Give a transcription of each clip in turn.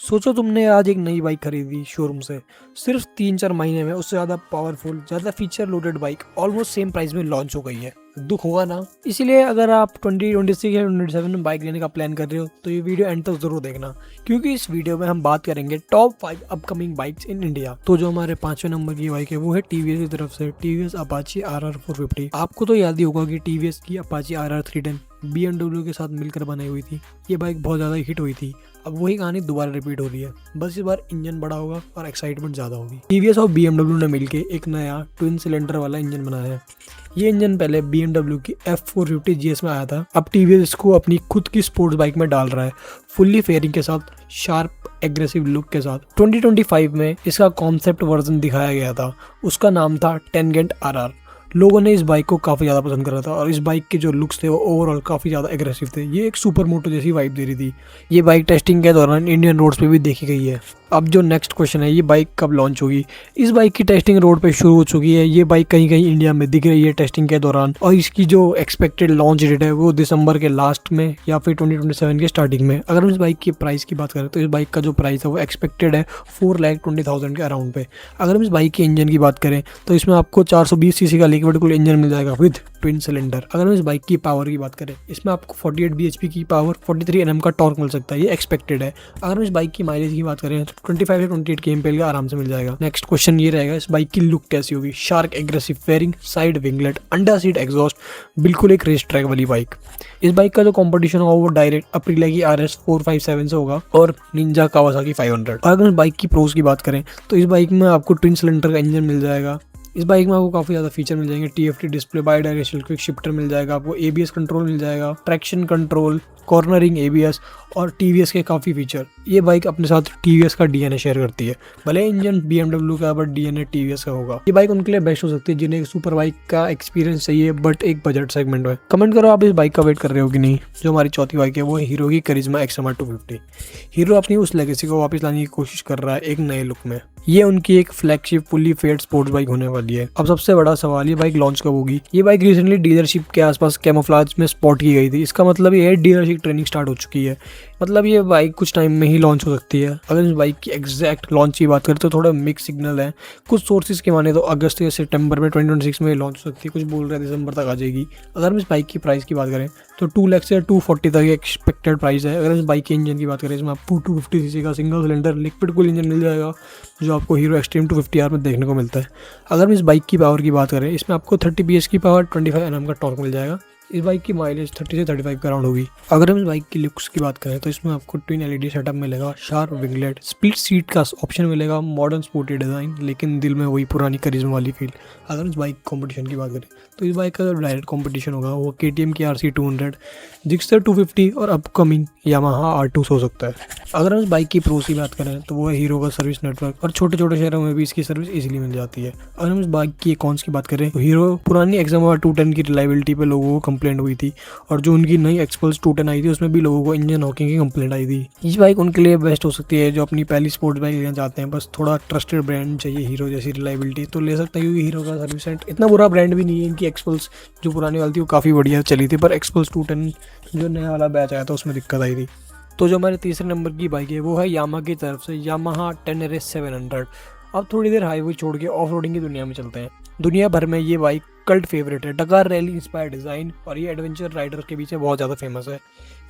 सोचो तुमने आज एक नई बाइक खरीदी शोरूम से। सिर्फ 3-4 महीने में उससे ज़्यादा पावरफुल, ज़्यादा feature loaded bike almost same price में लॉन्च हो गई है। दुख होगा ना। इसीलिए अगर आप 2026 या 2027 में बाइक लेने का प्लान कर रहे हो तो ये वीडियो एंड तक जरूर देखना, क्योंकि इस वीडियो में हम बात करेंगे top 5 upcoming bikes in India. तो जो हमारे 5वें नंबर की बाइक है वो है टीवीएस की तरफ से टीवीएस अपाची RR 450। आपको तो याद ही होगा कि टीवीएस की अपाची RR 310 BMW के साथ मिलकर बनाई हुई थी। ये बाइक बहुत ज़्यादा हिट हुई थी। अब वही कहानी दोबारा रिपीट हो रही है, बस इस बार इंजन बड़ा होगा और एक्साइटमेंट ज़्यादा होगी। टीवीएस और BMW ने मिलकर एक नया ट्विन सिलेंडर वाला इंजन बनाया है। ये इंजन पहले BMW की F450 GS में आया था। अब टीवीएस इसको अपनी खुद की स्पोर्ट्स बाइक में डाल रहा है, फुल्ली फेयरिंग के साथ, शार्प एग्रेसिव लुक के साथ। 2025 में इसका कॉन्सेप्ट वर्जन दिखाया गया था, उसका नाम था टेनगेंट RR। लोगों ने इस बाइक को काफ़ी ज़्यादा पसंद करा था और इस बाइक के जो लुक्स थे वो ओवरऑल काफ़ी ज़्यादा एग्रेसिव थे। ये एक सुपर मोटो जैसी वाइब दे रही थी। ये बाइक टेस्टिंग के दौरान इंडियन रोड्स पे भी देखी गई है। अब जो नेक्स्ट क्वेश्चन है, ये बाइक कब लॉन्च होगी? इस बाइक की टेस्टिंग रोड पे शुरू हो चुकी है। ये बाइक कहीं कहीं इंडिया में दिख रही है टेस्टिंग के दौरान, और इसकी जो एक्सपेक्टेड लॉन्च डेट है वो दिसंबर के लास्ट में या फिर 2027 के स्टार्टिंग में। अगर हम इस बाइक की प्राइस की बात करें तो इस बाइक का जो प्राइस है वो एक्सपेक्टेड है 4,20,000 के अराउंड पे। अगर हम इस बाइक के इंजन की बात करें तो इसमें आपको 420 सीसी का लिक्विड कूल्ड इंजन मिल जाएगा विद ट्विन सिलेंडर। अगर हम इस बाइक की पावर की बात करें, इसमें आपको 48 bhp की पावर, 43 Nm का टॉर्क मिल सकता है, ये एक्सपेक्टेड है। अगर हम इस बाइक की माइलेज की बात करें तो 25 से 28 kmpl का आराम से मिल जाएगा। नेक्स्ट क्वेश्चन ये रहेगा, इस बाइक की लुक कैसी होगी? Shark aggressive fairing, side winglet, under seat exhaust, बिल्कुल एक रेस ट्रैक वाली बाइक। इस बाइक का जो कंपटीशन होगा वो डायरेक्ट अप्रिलिया की RS 457 से होगा और निंजा कावासाकी 500। अगर हम इस बाइक की प्रोज की बात करें तो इस बाइक में आपको ट्विन सिलेंडर का इंजन मिल जाएगा। इस बाइक में आपको काफ़ी ज़्यादा फीचर मिल जाएंगे। TFT display, bidirectional quick shifter मिल जाएगा आपको, ABS कंट्रोल मिल जाएगा, ट्रैक्शन कंट्रोल, कॉर्नरिंग ABS और TVS के काफ़ी फीचर। ये बाइक अपने साथ TVS का DNA शेयर करती है। भले इंजन BMW का बट DNA TVS का होगा। ये बाइक उनके लिए बेस्ट हो सकती है जिन्हें एक सुपर बाइक का एक्सपीरियंस चाहिए बट एक बजट सेगमेंट में। कमेंट करो आप इस बाइक का वेट कर रहे हो कि नहीं। जो हमारी चौथी बाइक है वो है हीरो की करिश्मा XMR 250। हीरो अपनी उस लेगेसी को वापस लाने की कोशिश कर रहा है एक नए लुक में। ये उनकी एक flagship fully faired sports bike होने वाली है। अब सबसे बड़ा सवाल, ये बाइक लॉन्च कब होगी? ये बाइक रिसेंटली डीलरशिप के आसपास कैमोफ्लेज में स्पॉट की गई थी। इसका मतलब ये है डीलरशिप ट्रेनिंग स्टार्ट हो चुकी है। मतलब ये बाइक कुछ टाइम में ही लॉन्च हो सकती है। अगर इस बाइक की एग्जैक्ट लॉन्च की बात करें तो थोड़ा मिक्स सिग्नल है। कुछ सोर्सेज के माने तो अगस्त या सितंबर में 2026 में लॉन्च हो सकती है, कुछ बोल रहे हैं दिसंबर तक आ जाएगी। अगर हम इस बाइक की प्राइस की बात करें तो 2 लाख से 240 तक एक्सपेक्टेड प्राइस है। अगर इस बाइक के इंजन की बात करें, इसमें आपको 250 सीसी का single cylinder liquid cool engine मिल जाएगा जो आपको हीरो एक्सट्रीम 250R में देखने को मिलता है। अगर हम इस बाइक की पावर की बात करें, इसमें आपको 30 PS की पावर, 25 Nm का टॉर्क मिल जाएगा। इस बाइक की माइलेज 30 से 35 का राउंड होगी। अगर हम इस बाइक की लुक्स की बात करें तो इसमें आपको ट्विन LED सेटअप मिलेगा, शार्प विंगलेट, स्प्लिट सीट का ऑप्शन मिलेगा, मॉडर्न स्पोर्टी डिज़ाइन, लेकिन दिल में वही पुरानी करिश्मा वाली फील। अगर इस बाइक कंपटीशन की बात करें तो इस बाइक का जो डायरेक्ट कंपटीशन होगा वो KTM की RC 200, जिक्सर 250 और अपकमिंग यामाहा R2 हो सकता है। अगर हम इस बाइक की प्रोस की बात करें तो वो है हीरो का सर्विस नेटवर्क, और छोटे छोटे शहरों में भी इसकी सर्विस इजीली मिल जाती है। अगर हम इस बाइक की कॉन्स की बात करें तो हीरो पुरानी XMR 210 की रिलायबिलिटी पे लोगों को कंप्लेंट हुई थी, और जो उनकी नई एक्सपल्स 210 आई थी उसमें भी लोगों को इंजन हॉकिंग की कंप्लेंट आई थी। इस बाइक उनके लिए बेस्ट हो सकती है जो अपनी पहली स्पोर्ट्स बाइक लेना चाहते हैं, बस थोड़ा ट्रस्टेड ब्रांड चाहिए हीरो जैसी रिलायबिलिटी तो ले सकते हैं, क्योंकि हीरो का सर्विस सेंटर इतना बुरा ब्रांड भी नहीं है। इनकी एक्सपल्स जो पुरानी वाली थी वो काफ़ी बढ़िया चली थी, पर एक्सपल्स 210 जो नया वाला बैच आया था उसमें दिक्कत आई थी। तो जो हमारे तीसरे नंबर की बाइक है वो है यामाहा की तरफ से यामाहा 10RS 700। अब थोड़ी देर हाईवे छोड़ के ऑफ रोडिंग की दुनिया में चलते हैं। दुनिया भर में ये बाइक कल्ट फेवरेट है। डकार रैली इंस्पायर्ड डिज़ाइन और ये एडवेंचर राइडर के पीछे बहुत ज़्यादा फेमस है।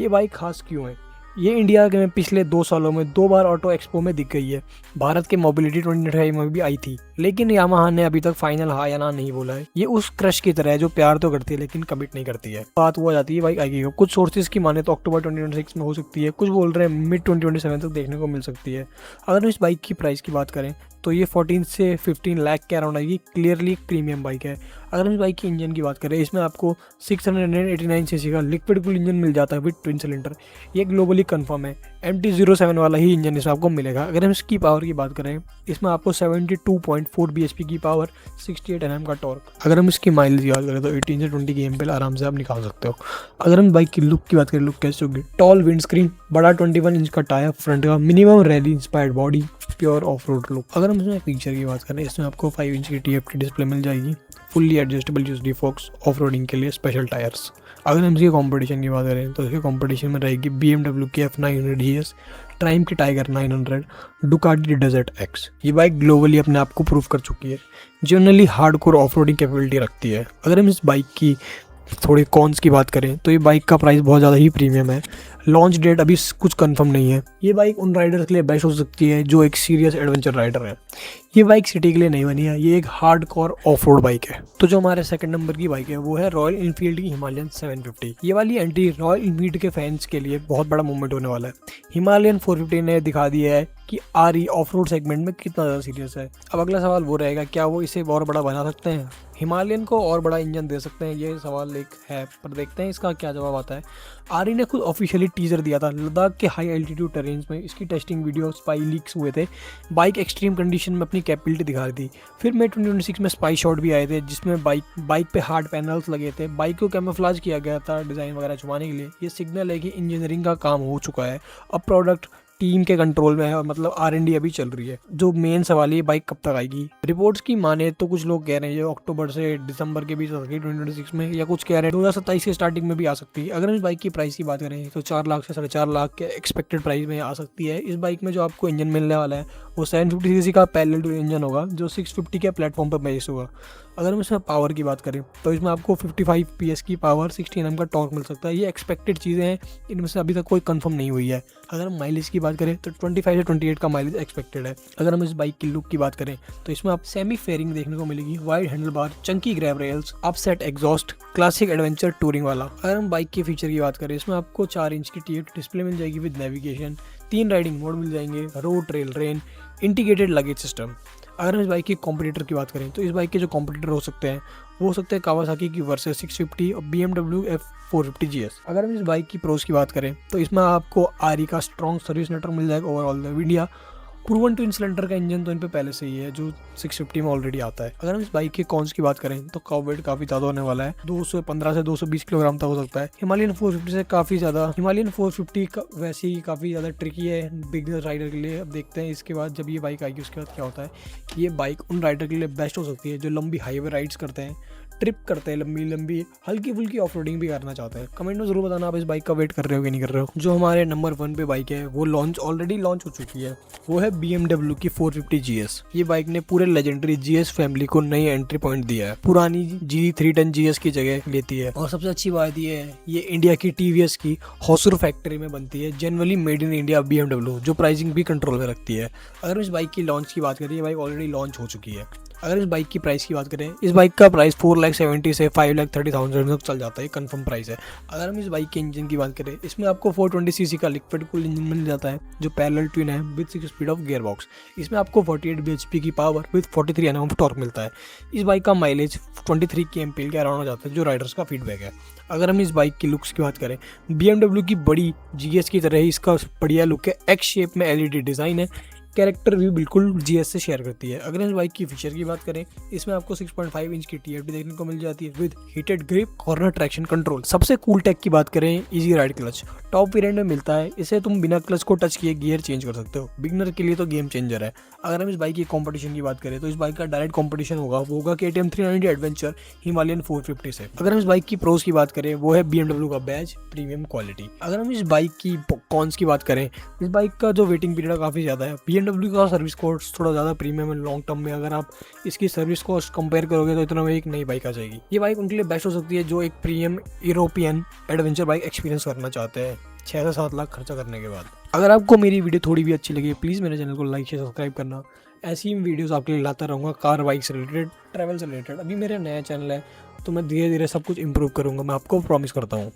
ये बाइक खास क्यों है? ये इंडिया के में पिछले 2 सालों में 2 बार ऑटो एक्सपो में दिख गई है। भारत के मोबिलिटी 2025 में भी आई थी, लेकिन यामाहा ने अभी तक फाइनल हाँ या ना नहीं बोला है। ये उस क्रश की तरह है जो प्यार तो करती है लेकिन कमिट नहीं करती है। बात वो आ जाती है बाइक आएगी। कुछ सोर्सेज की माने तो अक्टूबर 2026 में हो सकती है, कुछ बोल रहे हैं मिड 2027 तक देखने को मिल सकती है। अगर हम इस बाइक की प्राइस की बात करें तो ये 14 से 15 लाख के अराउंड आएगी। क्लियरली प्रीमियम बाइक है। अगर हम इस बाइक की इंजन की बात करें, इसमें आपको 689 सीसी का लिक्विड कूल इंजन मिल जाता है विद ट्विन सिलेंडर। ये ग्लोबली कंफर्म है। MT-07 वाला ही इंजन इसमें आपको मिलेगा। अगर हम इसकी पावर की बात करें, इसमें आपको 72.4 bhp की पावर, 68 Nm का टॉर्क। अगर हम इसकी माइलेज की बात करें तो 18 से 20 kmpl आराम से आप निकाल सकते हो। अगर हम बाइक की लुक की बात करें, लुक कैसे होगी? टॉल विंड स्क्रीन, बड़ा 21 इंच का टायर फ्रंट का, minimum rally inspired body, pure of road look. अगर हम इसमें फीचर की बात करें, इसमें आपको 5 इंच की TFT डिस्प्ले मिल जाएगी, fully adjustable USD forks, off roading के लिए स्पेशल टायर्स। अगर हम इसकी कंपटीशन की बात करें तो इसके कंपटीशन में रहेगी BMW की F900 GS, ट्राइम की टाइगर 900, डुकाटी डेजर्ट एक्स। ये बाइक ग्लोबली अपने आप को प्रूव कर चुकी है, जनरली हार्डकोर ऑफ-रोडिंग कैपेबिलिटी रखती है। अगर हम इस बाइक की थोड़े कॉन्स की बात करें तो ये बाइक का प्राइस बहुत ज़्यादा ही प्रीमियम है। लॉन्च डेट अभी कुछ कंफर्म नहीं है। ये बाइक उन राइडर्स के लिए बेस्ट हो सकती है जो एक सीरियस एडवेंचर राइडर है। ये बाइक सिटी के लिए नहीं बनी है, ये एक हार्डकोर ऑफ रोड बाइक है। तो जो हमारे सेकंड नंबर की बाइक है वो है रॉयल इनफील्ड की हिमालयन 750। ये वाली एंट्री रॉयल इनफील्ड के फैंस के लिए बहुत बड़ा मूवमेंट होने वाला है। हिमालयन 450 ने दिखा दिया है कि आरई ऑफ रोड सेगमेंट में कितना ज़्यादा सीरियस है। अब अगला सवाल वो रहेगा, क्या वो इसे और बड़ा बना सकते हैं, हिमालयन को और बड़ा इंजन दे सकते हैं? ये सवाल एक है, पर देखते हैं इसका क्या जवाब आता है। आरई ने खुद ऑफिशियली टीजर दिया था। लद्दाख के हाई एल्टीट्यूड टेरेन्स में इसकी टेस्टिंग वीडियो स्पाई लीक्स हुए थे। बाइक एक्सट्रीम कंडीशन में अपनी कैपेबिलिटी दिखा रही थी। फिर मई 2026 में स्पाई शॉट भी आए थे जिसमें बाइक पे हार्ड पैनल्स लगे थे। बाइक को कैमोफ्लेज किया गया था डिज़ाइन वगैरह छुपाने के लिए। ये सिग्नल है कि इंजीनियरिंग का काम हो चुका है, अब प्रोडक्ट टीम के कंट्रोल में है और मतलब R&D अभी चल रही है। जो मेन सवाल है ये बाइक कब तक आएगी। रिपोर्ट्स की माने तो कुछ लोग कह रहे हैं ये अक्टूबर से दिसंबर के बीच आ सकती है 2026 में, या कुछ कह रहे हैं 2027 के स्टार्टिंग में भी आ सकती है। अगर हम इस बाइक की प्राइस की बात करें तो 4 लाख से 4.5 लाख के एक्सपेक्टेड प्राइस में आ सकती है। इस बाइक में जो आपको इंजन मिलने वाला है वो 750cc का पैरेलल टू इंजन होगा जो 650 के प्लेटफॉर्म पर बेस्ड होगा। अगर हम इसमें पावर की बात करें तो इसमें आपको 55 PS की पावर, 16 Nm का टॉर्क मिल सकता है। ये एक्सपेक्टेड चीज़ें हैं, इनमें से अभी तक कोई कंफर्म नहीं हुई है। अगर हम माइलेज की बात करें तो 25 से 28 का माइलेज एक्सपेक्टेड है। अगर हम इस बाइक की लुक की बात करें तो इसमें आप सेमी फेयरिंग देखने को मिलेगी, wide handle bar, Chunky grab rails, upset exhaust, classic adventure touring वाला। अगर हम बाइक के फीचर की बात करें इसमें आपको 4 इंच की TFT डिस्प्ले मिल जाएगी विद नेविगेशन, 3 राइडिंग मोड मिल जाएंगे, road, trail, rain, integrated luggage system. अगर हम इस बाइक की कॉम्पिटिटर की बात करें तो इस बाइक के जो कॉम्पिटिटर हो सकते हैं वो हो सकते हैं कावासाकी की वर्सेस 650 और BMW F450 GS। अगर हम इस बाइक की प्रोस की बात करें तो इसमें आपको आरई का स्ट्रॉन्ग सर्विस नेटवर्क मिल जाएगा overall India. Proven twin cylinder का इंजन तो इन पे पहले से ही है जो 650 में ऑलरेडी आता है। अगर हम इस बाइक के कॉन्स की बात करें तो का वेट काफ़ी ज़्यादा होने वाला है, 215 से 220 किलोग्राम तक हो सकता है। हिमालयन 450 से काफ़ी ज़्यादा, हिमालयन 450 वैसे ही काफ़ी ज़्यादा ट्रिकी है बिगिनर राइडर के लिए। अब देखते हैं इसके बाद जब ये बाइक आएगी उसके बाद क्या होता है। ये बाइक उन राइडर के लिए बेस्ट हो सकती है जो लंबी हाईवे राइड्स करते हैं, ट्रिप करते हैं, लंबी हल्की फुल्की ऑफ रोडिंग भी करना चाहते हैं। कमेंट में जरूर बताना आप इस बाइक का वेट कर रहे हो कि नहीं कर रहे हो। जो हमारे नंबर 1 पे बाइक है वो ऑलरेडी लॉन्च हो चुकी है, वो है BMW की 450 GS। ये बाइक ने पूरे लेजेंडरी GS फैमिली को नई एंट्री पॉइंट दिया है, पुरानी GD 310 GS की जगह लेती है। और सबसे अच्छी बात ये इंडिया की TVS की होसुर फैक्ट्री में बनती है, generally made in India BMW, जो प्राइसिंग भी कंट्रोल में रखती है। अगर इस बाइक की लॉन्च की बात करें, ये बाइक ऑलरेडी लॉन्च हो चुकी है। अगर इस बाइक की प्राइस की बात करें, इस बाइक का प्राइस 4,70,000 से 5,30,000 तक चल जाता है, कंफर्म प्राइस है। अगर हम इस बाइक के इंजन की बात करें, इसमें आपको 420cc का लिक्विड कूल्ड इंजन मिल जाता है जो पैरेलल ट्विन है with 6 speed of gear box. इसमें आपको 48 bhp की पावर विद 43 Nm टॉर्क मिलता है। इस बाइक का माइलेज 23 kmpl के अराउंड हो जाता है जो राइडर्स का फीडबैक है। अगर हम इस बाइक की लुक्स की बात करें, BMW की बड़ी GS की तरह ही इसका बढ़िया लुक है, एक्स शेप में LED डिज़ाइन है, कैरेक्टर भी बिल्कुल GS से शेयर करती है। अगर इस बाइक की फीचर की बात करें, इसमें आपको 6.5 इंच की TFT देखने को मिल जाती है with heated grip, corner traction control. सबसे कूल टेक की बात करें, easy ride clutch top variant में मिलता है। इसे तुम बिना क्लच को टच किए गियर चेंज कर सकते हो, बिगनर के लिए तो गेम चेंजर है। अगर हम इस बाइक की कंपटीशन की बात करें तो इस बाइक का डायरेक्ट कंपटीशन होगा वो होगा KTM 390 एडवेंचर हिमालयन 450 से। अगर हम इस बाइक की प्रोस की बात करें वो है BMW का बैज, प्रीमियम क्वालिटी। अगर हम इस बाइक की कॉन्स की बात करें, इस बाइक का जो वेटिंग पीरियड है काफ़ी ज़्यादा है। BMW का सर्विस कॉस्ट थोड़ा ज़्यादा प्रीमियम है लॉन्ग टर्म में। अगर आप इसकी सर्विस कॉस्ट कंपेयर करोगे तो इतना में एक नई बाइक आ जाएगी। ये बाइक उनके लिए बेस्ट हो सकती है जो एक premium European adventure bike experience करना चाहते हैं 6 से 7 लाख खर्चा करने के बाद। अगर आपको मेरी वीडियो थोड़ी भी अच्छी लगी प्लीज़ मेरे चैनल को लाइक शेयर सब्सक्राइब करना। ऐसी ही वीडियोस आपके लिए लाता रहूँगा, कार बाइक से रिलेटेड, ट्रैवल से रिलेटेड। अभी मेरा नया चैनल है तो मैं धीरे धीरे सब कुछ इंप्रूव करूँगा, मैं आपको प्रॉमिस करता हूँ।